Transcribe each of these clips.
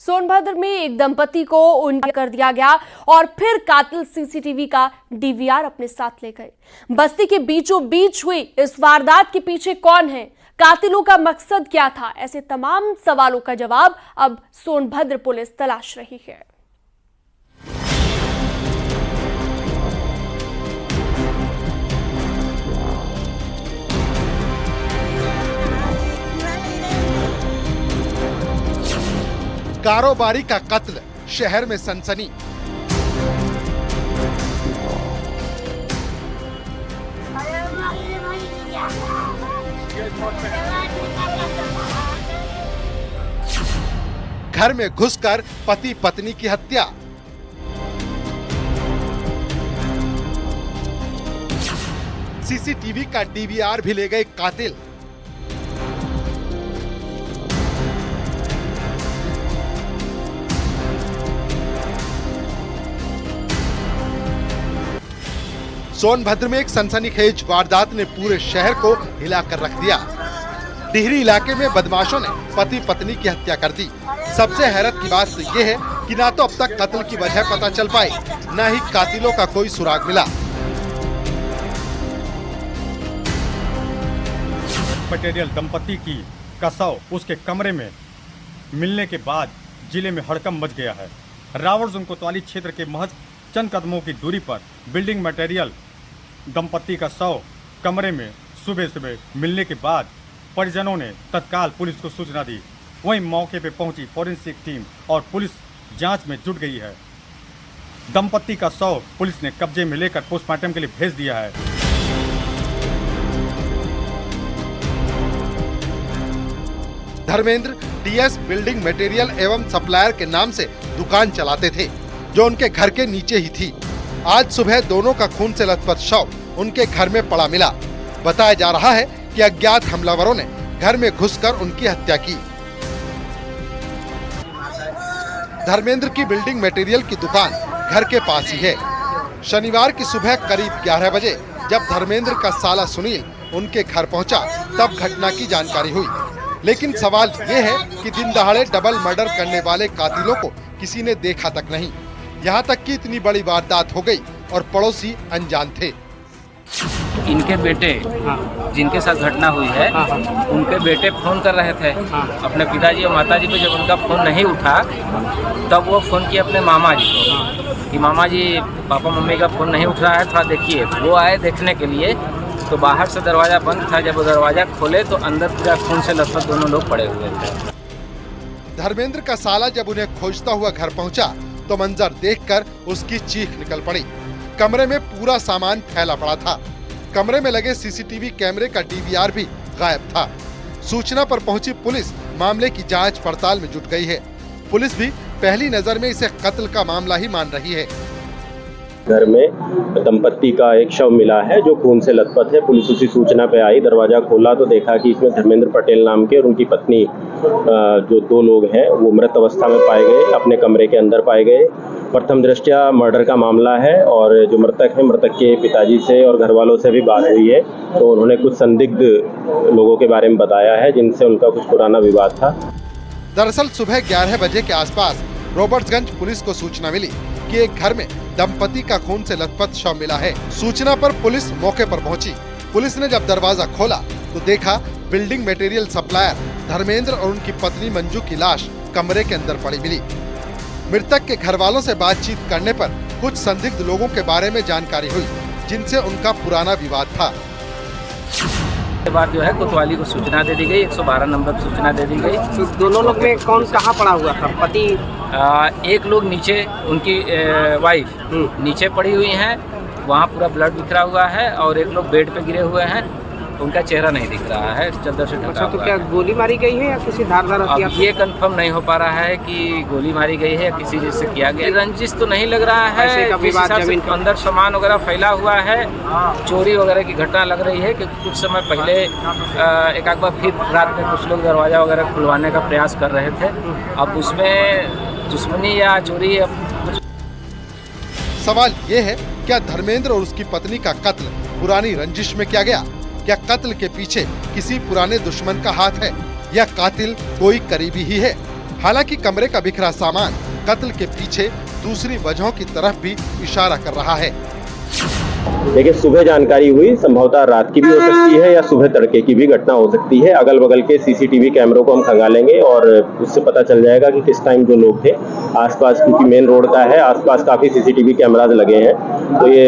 सोनभद्र में एक दंपति को उनका कर दिया गया और फिर कातिल सीसीटीवी का डीवीआर अपने साथ ले गए। बस्ती के बीचों बीच हुई इस वारदात के पीछे कौन है, कातिलों का मकसद क्या था, ऐसे तमाम सवालों का जवाब अब सोनभद्र पुलिस तलाश रही है। कारोबारी का कत्ल, शहर में सनसनी। घर में घुसकर पति पत्नी की हत्या। सीसीटीवी का डीवीआर भी ले गए कातिल। सोनभद्र में एक सनसनीखेज वारदात ने पूरे शहर को हिलाकर रख दिया। डिहरी इलाके में बदमाशों ने पति पत्नी की हत्या कर दी। सबसे हैरत की बात तो ये है कि ना तो अब तक कत्ल की वजह पता चल पाई, न ही कातिलों का कोई सुराग मिला। मटेरियल दंपति की का शव उसके कमरे में मिलने के बाद जिले में हड़कंप मच गया है। रावणसुन कोतवाली क्षेत्र के महज चंद कदमों की दूरी पर बिल्डिंग मटेरियल दंपति का शव कमरे में सुबह मिलने के बाद परिजनों ने तत्काल पुलिस को सूचना दी। वहीं मौके पर पहुंची फॉरेंसिक टीम और पुलिस जांच में जुट गई है। दंपति का शव पुलिस ने कब्जे में लेकर पोस्टमार्टम के लिए भेज दिया है। धर्मेंद्र टीएस बिल्डिंग मटेरियल एवं सप्लायर के नाम से दुकान चलाते थे, जो उनके घर के नीचे ही थी। आज सुबह दोनों का खून से लथपथ शव उनके घर में पड़ा मिला। बताया जा रहा है कि अज्ञात हमलावरों ने घर में घुसकर उनकी हत्या की। धर्मेंद्र की बिल्डिंग मटेरियल की दुकान घर के पास ही है। शनिवार की सुबह करीब 11 बजे जब धर्मेंद्र का साला सुनील उनके घर पहुंचा, तब घटना की जानकारी हुई। लेकिन सवाल ये है कि दिन दहाड़े डबल मर्डर करने वाले कातिलों को किसी ने देखा तक नहीं। यहाँ तक कि इतनी बड़ी वारदात हो गई और पड़ोसी अनजान थे। इनके बेटे जिनके साथ घटना हुई है, उनके बेटे फोन कर रहे थे अपने पिताजी और माताजी को। जब उनका फोन नहीं उठा तब वो फोन किया अपने मामा जी को कि मामा जी पापा मम्मी का फोन नहीं उठ रहा है, थोड़ा देखिए। वो आए देखने के लिए तो बाहर से दरवाज़ा बंद था। जब वो दरवाज़ा खोले तो अंदर पूरा खून से लथपथ दोनों लोग पड़े हुए थे। धर्मेंद्र का साला जब उन्हें खोजता हुआ घर पहुंचा तो मंजर देखकर उसकी चीख निकल पड़ी। कमरे में पूरा सामान फैला पड़ा था। कमरे में लगे सीसीटीवी कैमरे का डीवीआर भी गायब था। सूचना पर पहुंची पुलिस मामले की जांच पड़ताल में जुट गई है। पुलिस भी पहली नजर में इसे कत्ल का मामला ही मान रही है। घर में दंपति का एक शव मिला है जो खून से लथपथ है। पुलिस उसी सूचना पे आई, दरवाजा खोला तो देखा कि इसमें धर्मेंद्र पटेल नाम के और उनकी पत्नी जो 2 लोग हैं वो मृत अवस्था में पाए गए, अपने कमरे के अंदर पाए गए। प्रथम दृष्टया मर्डर का मामला है और जो मृतक है, मृतक के पिताजी से और घर वालों से भी बात हुई है तो उन्होंने कुछ संदिग्ध लोगों के बारे में बताया है जिनसे उनका कुछ पुराना विवाद था। दरअसल सुबह 11 बजे के आसपास रॉबर्ट्सगंज पुलिस को सूचना मिली कि एक घर में दंपति का खून से लथपथ शव मिला है। सूचना पर पुलिस मौके पर पहुंची। पुलिस ने जब दरवाजा खोला तो देखा बिल्डिंग मटेरियल सप्लायर धर्मेंद्र और उनकी पत्नी मंजू की लाश कमरे के अंदर पड़ी मिली। मृतक के घर वालों से बातचीत करने पर कुछ संदिग्ध लोगों के बारे में जानकारी हुई जिनसे उनका पुराना विवाद था। के बाद जो है कोतवाली को सूचना दे दी गई, 112 नंबर पर सूचना दे दी गई। तो दोनों लोग में कौन कहाँ पड़ा हुआ था? पति एक लोग नीचे, उनकी वाइफ नीचे पड़ी हुई हैं, वहाँ पूरा ब्लड बिखरा हुआ है, और एक लोग बेड पे गिरे हुए हैं, उनका चेहरा नहीं दिख रहा है, चादर से ढका हुआ है। तो क्या गोली मारी गई है या किसी धारदार हथियार? अब ये कंफर्म नहीं हो पा रहा है कि गोली मारी गई है या किसी चीज से किया गया। रंजिश तो नहीं लग रहा है, जमीन के अंदर सामान वगैरह फैला हुआ है, चोरी वगैरह की घटना लग रही है। क्योंकि कुछ समय पहले एक बार फिर रात में कुछ लोग दरवाजा वगैरह खुलवाने का प्रयास कर रहे थे। अब उसमें दुश्मनी या चोरी या सवाल ये है, क्या धर्मेंद्र और उसकी पत्नी का कत्ल पुरानी रंजिश में किया गया? क्या कत्ल के पीछे किसी पुराने दुश्मन का हाथ है या कातिल कोई करीबी ही है? हालांकि कमरे का बिखरा सामान कत्ल के पीछे दूसरी वजहों की तरफ भी इशारा कर रहा है। देखिए, सुबह जानकारी हुई, संभवतः रात की भी हो सकती है या सुबह तड़के की भी घटना हो सकती है। अगल बगल के सीसीटीवी कैमरों को हम खंगालेंगे और उससे पता चल जाएगा कि किस टाइम जो लोग थे आसपास, क्योंकि मेन रोड का है, आसपास काफी सीसीटीवी कैमराज लगे हैं। तो ये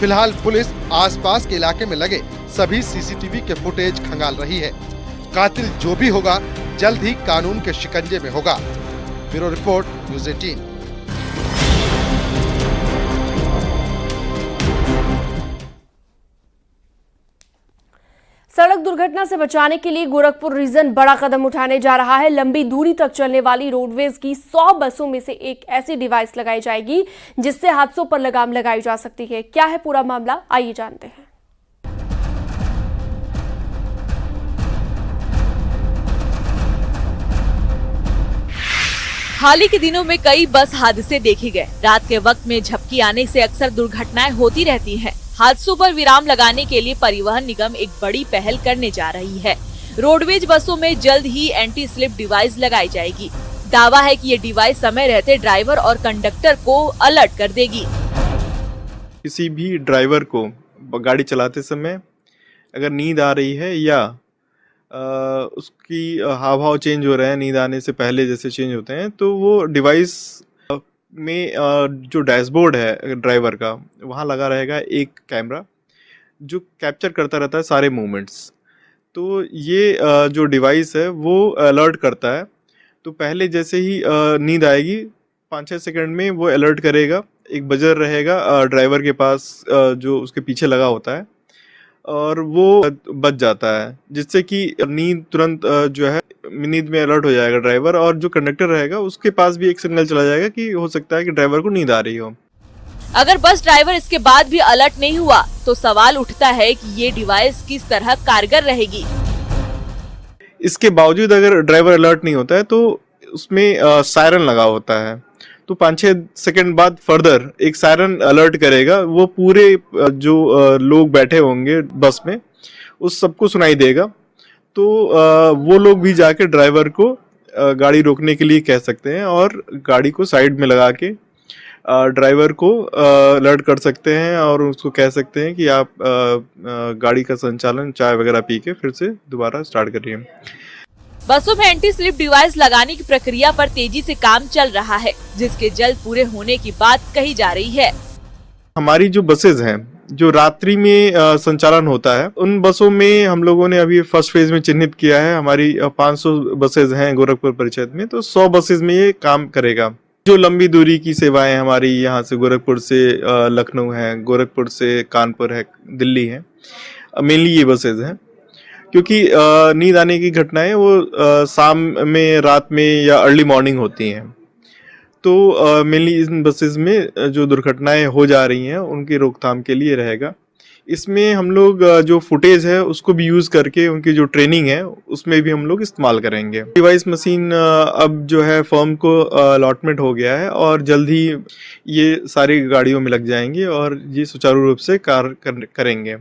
फिलहाल पुलिस आसपास के इलाके में लगे सभी सीसीटीवी के फुटेज खंगाल रही है। कातिल जो भी होगा जल्द ही कानून के शिकंजे में होगा। Bureau report, news 18। सड़क दुर्घटना से बचाने के लिए गोरखपुर रीजन बड़ा कदम उठाने जा रहा है। लंबी दूरी तक चलने वाली रोडवेज की 100 बसों में से एक ऐसी डिवाइस लगाई जाएगी जिससे हादसों पर लगाम लगाई जा सकती है। क्या है पूरा मामला, आइए जानते हैं। हाल ही के दिनों में कई बस हादसे देखे गए। रात के वक्त में झपकी आने से अक्सर दुर्घटनाएं होती रहती हैं। हादसों पर विराम लगाने के लिए परिवहन निगम एक बड़ी पहल करने जा रही है। रोडवेज बसों में जल्द ही एंटी स्लिप डिवाइस लगाई जाएगी। दावा है कि ये डिवाइस समय रहते ड्राइवर और कंडक्टर को अलर्ट कर देगी। किसी भी ड्राइवर को गाड़ी चलाते समय अगर नींद आ रही है या उसकी हाव भाव चेंज हो रहे हैं, नींद आने से पहले जैसे चेंज होते हैं, तो वो डिवाइस में जो डैशबोर्ड है ड्राइवर का, वहाँ लगा रहेगा एक कैमरा जो कैप्चर करता रहता है सारे मूवमेंट्स। तो ये जो डिवाइस है वो अलर्ट करता है। तो पहले जैसे ही नींद आएगी 5-6 सेकंड में वो अलर्ट करेगा। एक बजर रहेगा ड्राइवर के पास जो उसके पीछे लगा होता है और वो बच जाता है, जिससे कि नींद तुरंत जो है नींद में अलर्ट हो जाएगा ड्राइवर, और जो कंडक्टर रहेगा उसके पास भी एक सिग्नल चला जाएगा कि हो सकता है कि ड्राइवर को नींद आ रही हो। अगर बस ड्राइवर इसके बाद भी अलर्ट नहीं हुआ तो सवाल उठता है कि ये डिवाइस किस तरह कारगर रहेगी। इसके बावजूद अगर ड्राइवर अलर्ट नहीं होता है तो उसमें सायरन लगा होता है, तो 5-6 सेकंड बाद फर्दर एक सायरन अलर्ट करेगा। वो पूरे जो लोग बैठे होंगे बस में उस सबको सुनाई देगा। तो वो लोग भी जाके ड्राइवर को गाड़ी रोकने के लिए कह सकते हैं और गाड़ी को साइड में लगा के ड्राइवर को अलर्ट कर सकते हैं और उसको कह सकते हैं कि आप गाड़ी का संचालन चाय वगैरह पी के फिर से दोबारा स्टार्ट करिए। बसों में एंटी स्लिप डिवाइस लगाने की प्रक्रिया पर तेजी से काम चल रहा है, जिसके जल्द पूरे होने की बात कही जा रही है। हमारी जो बसेज हैं जो रात्रि में संचालन होता है, उन बसों में हम लोगों ने अभी फर्स्ट फेज में चिन्हित किया है। हमारी 500 बसेज हैं गोरखपुर परिक्षेत्र में, तो 100 बसेज में ये काम करेगा। जो लंबी दूरी की सेवाएं हमारी यहाँ से गोरखपुर से लखनऊ है, गोरखपुर से कानपुर है, दिल्ली है, मेनली ये बसेज हैं। क्योंकि नींद आने की घटनाएं वो शाम में, रात में या अर्ली मॉर्निंग होती हैं, तो मेनली इन बसेस में जो दुर्घटनाएं हो जा रही हैं उनकी रोकथाम के लिए रहेगा। इसमें हम लोग जो फुटेज है उसको भी यूज़ करके उनकी जो ट्रेनिंग है उसमें भी हम लोग इस्तेमाल करेंगे। डिवाइस मशीन अब जो है फर्म को अलॉटमेंट हो गया है और जल्द ही ये सारी गाड़ियों में लग जाएंगे और ये सुचारू रूप से कार्य करेंगे।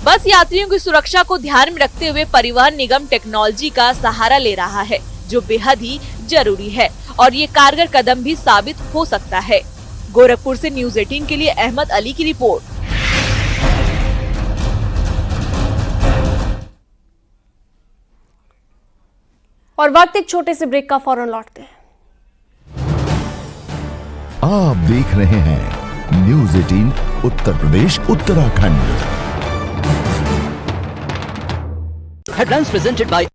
बस यात्रियों की सुरक्षा को ध्यान में रखते हुए परिवहन निगम टेक्नोलॉजी का सहारा ले रहा है, जो बेहद ही जरूरी है और ये कारगर कदम भी साबित हो सकता है। गोरखपुर से न्यूज़ 18 के लिए अहमद अली की रिपोर्ट। और वक्त एक छोटे से ब्रेक का, फौरन लौटते हैं। आप देख रहे हैं news 18 Uttar Pradesh Uttarakhand. Headlines presented by